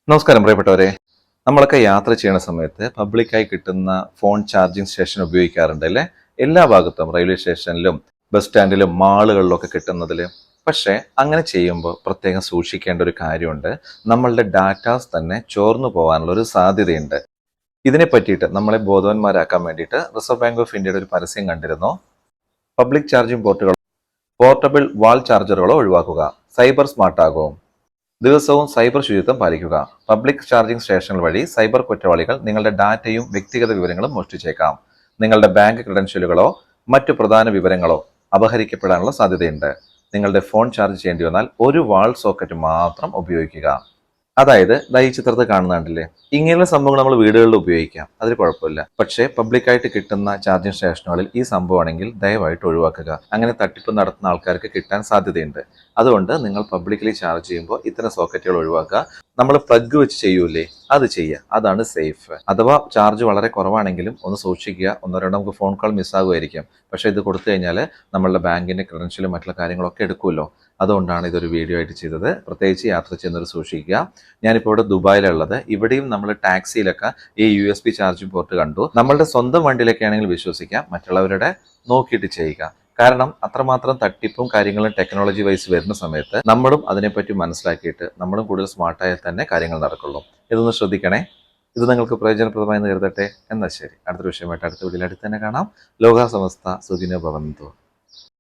നമസ്കാരം പ്രിയപ്പെട്ടവരെ. നമ്മളൊക്കെ യാത്ര ചെയ്യുന്ന സമയത്ത് പബ്ലിക്കായി കിട്ടുന്ന ഫോൺ ചാർജിങ് സ്റ്റേഷൻ ഉപയോഗിക്കാറുണ്ട് അല്ലേ? എല്ലാ ഭാഗത്തും റെയിൽവേ സ്റ്റേഷനിലും ബസ് സ്റ്റാൻഡിലും മാളുകളിലൊക്കെ കിട്ടുന്നതിൽ. പക്ഷേ അങ്ങനെ ചെയ്യുമ്പോൾ പ്രത്യേകം സൂക്ഷിക്കേണ്ട ഒരു കാര്യമുണ്ട്. നമ്മളുടെ ഡാറ്റാസ് തന്നെ ചോർന്നു പോകാനുള്ള ഒരു സാധ്യതയുണ്ട്. ഇതിനെ പറ്റിയിട്ട് നമ്മളെ ബോധവാന്മാരാക്കാൻ വേണ്ടിയിട്ട് റിസർവ് ബാങ്ക് ഓഫ് ഇന്ത്യയുടെ ഒരു പരസ്യം കണ്ടിരുന്നു. പബ്ലിക് ചാർജിംഗ് പോർട്ടുകൾ പോർട്ടബിൾ വാൾ ചാർജറുകളോ ഒഴിവാക്കുക, സൈബർ സ്മാർട്ട് ആകും, ദിവസവും സൈബർ ശുചിത്വം പാലിക്കുക. പബ്ലിക് ചാർജിംഗ് സ്റ്റേഷനുകൾ വഴി സൈബർ കുറ്റവാളികൾ നിങ്ങളുടെ ഡാറ്റയും വ്യക്തിഗത വിവരങ്ങളും മോഷ്ടിച്ചേക്കാം. നിങ്ങളുടെ ബാങ്ക് ക്രെഡൻഷ്യലുകളോ മറ്റു പ്രധാന വിവരങ്ങളോ അപഹരിക്കപ്പെടാനുള്ള സാധ്യതയുണ്ട്. നിങ്ങളുടെ ഫോൺ ചാർജ് ചെയ്യേണ്ടി വന്നാൽ ഒരു വാൾ സോക്കറ്റ് മാത്രം ഉപയോഗിക്കുക. അതായത് ഈ ചിത്രത്തിൽ കാണുന്ന കണ്ടില്ലേ, ഇങ്ങനെയുള്ള സംഭവങ്ങൾ നമ്മൾ വീടുകളിൽ ഉപയോഗിക്കാം, അതിൽ കുഴപ്പമില്ല. പക്ഷേ പബ്ലിക്കായിട്ട് കിട്ടുന്ന ചാർജിങ് സ്റ്റേഷനുകളിൽ ഈ സംഭവമാണെങ്കിൽ ദയവായിട്ട് ഒഴിവാക്കുക. അങ്ങനെ തട്ടിപ്പ് നടത്തുന്ന ആൾക്കാർക്ക് കിട്ടാൻ സാധ്യതയുണ്ട്. അതുകൊണ്ട് നിങ്ങൾ പബ്ലിക്കലി ചാർജ് ചെയ്യുമ്പോൾ ഇത്തരം സോക്കറ്റുകൾ ഒഴിവാക്കുക. നമ്മൾ പ്ലഗ് വെച്ച് ചെയ്യൂലേ, അത് ചെയ്യുക, അതാണ് സേഫ്. അഥവാ ചാർജ് വളരെ കുറവാണെങ്കിലും ഒന്ന് സൂക്ഷിക്കുക. ഒന്നോ രണ്ടോ നമുക്ക് ഫോൺ കോൾ മിസ്സാകുമായിരിക്കും. പക്ഷേ ഇത് കൊടുത്തു കഴിഞ്ഞാൽ നമ്മളുടെ ബാങ്കിന്റെ ക്രെഡൻഷ്യലും മറ്റുള്ള കാര്യങ്ങളൊക്കെ എടുക്കുമല്ലോ. അതുകൊണ്ടാണ് ഇതൊരു വീഡിയോ ആയിട്ട് ചെയ്തത്. പ്രത്യേകിച്ച് യാത്ര ചെയ്യുന്നവർ സൂക്ഷിക്കുക. ഞാനിപ്പോൾ ഇവിടെ ദുബായിലുള്ളത്. ഇവിടെയും നമ്മൾ ടാക്സിയിലൊക്കെ ഈ USB ചാർജിംഗ് പോർട്ട് കണ്ടു. നമ്മളുടെ സ്വന്തം വണ്ടിയിലൊക്കെ ആണെങ്കിൽ വിശ്വസിക്കാം, മറ്റുള്ളവരുടെ നോക്കിയിട്ട് ചെയ്യുക. കാരണം അത്രമാത്രം തട്ടിപ്പും കാര്യങ്ങളും ടെക്നോളജി വൈസ് വരുന്ന സമയത്ത് നമ്മളും അതിനെപ്പറ്റി മനസ്സിലാക്കിയിട്ട് നമ്മളും കൂടുതൽ സ്മാർട്ടായാൽ തന്നെ കാര്യങ്ങൾ നടക്കുള്ളൂ. ഇതൊന്ന് ശ്രദ്ധിക്കണേ. ഇത് നിങ്ങൾക്ക് പ്രയോജനപ്രദമായി കരുതട്ടെ. എന്നാൽ ശരി, അടുത്തൊരു വിഷയമായിട്ട് അടുത്ത വീഡിയോയിൽ അടുത്ത് തന്നെ കാണാം. ലോകാ സമസ്ത സുഖിനോ ഭവന്തു.